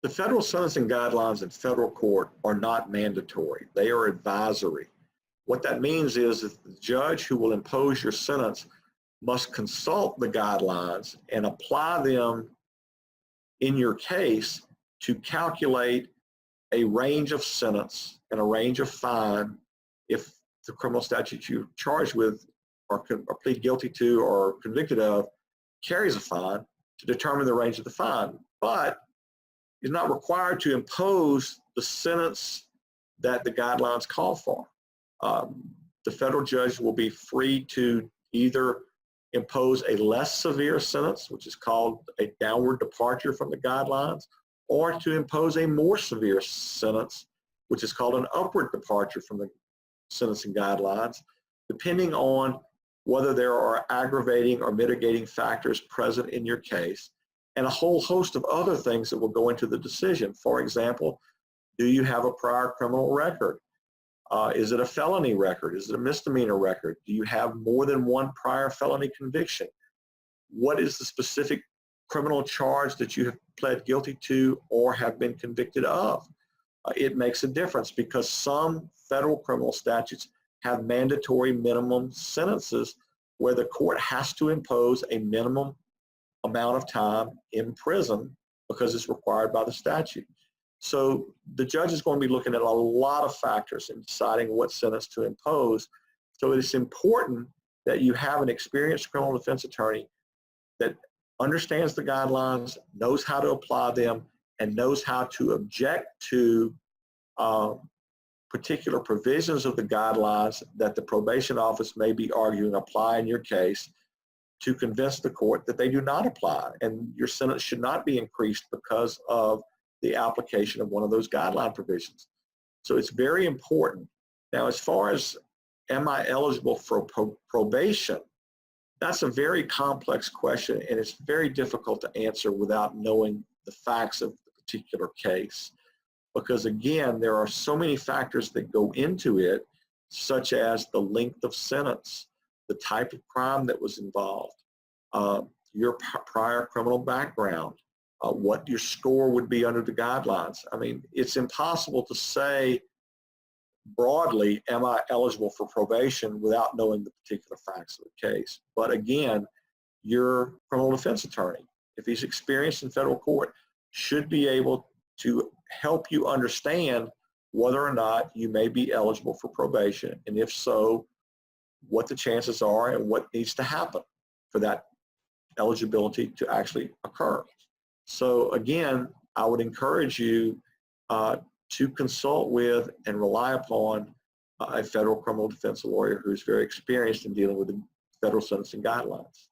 The federal sentencing guidelines in federal court are not mandatory. They are advisory. What that means is that the judge who will impose your sentence must consult the guidelines and apply them in your case to calculate a range of sentence and a range of fine if the criminal statute you're charged with or plead guilty to or convicted of carries a fine, to determine the range of the fine. But is not required to impose the sentence that the guidelines call for. The federal judge will be free to either impose a less severe sentence, which is called a downward departure from the guidelines, or to impose a more severe sentence, which is called an upward departure from the sentencing guidelines, depending on whether there are aggravating or mitigating factors present in your case, and a whole host of other things that will go into the decision. For example, do you have a prior criminal record? Is it a felony record? Is it a misdemeanor record? Do you have more than one prior felony conviction? What is the specific criminal charge that you have pled guilty to or have been convicted of? It makes a difference because some federal criminal statutes have mandatory minimum sentences where the court has to impose a minimum amount of time in prison because it's required by the statute. So the judge is going to be looking at a lot of factors in deciding what sentence to impose. So it's important that you have an experienced criminal defense attorney that understands the guidelines, knows how to apply them, and knows how to object to particular provisions of the guidelines that the probation office may be arguing apply in your case to convince the court that they do not apply, and your sentence should not be increased because of the application of one of those guideline provisions. So it's very important. Now, as far as am I eligible for probation, that's a very complex question, and it's very difficult to answer without knowing the facts of the particular case. Because again, there are so many factors that go into it, such as the length of sentence, the type of crime that was involved, your prior criminal background, what your score would be under the guidelines. I mean, it's impossible to say broadly, am I eligible for probation without knowing the particular facts of the case. But again, your criminal defense attorney, if he's experienced in federal court, should be able to help you understand whether or not you may be eligible for probation, and if so, what the chances are and what needs to happen for that eligibility to actually occur. So again, I would encourage you to consult with and rely upon a federal criminal defense lawyer who's very experienced in dealing with the federal sentencing guidelines.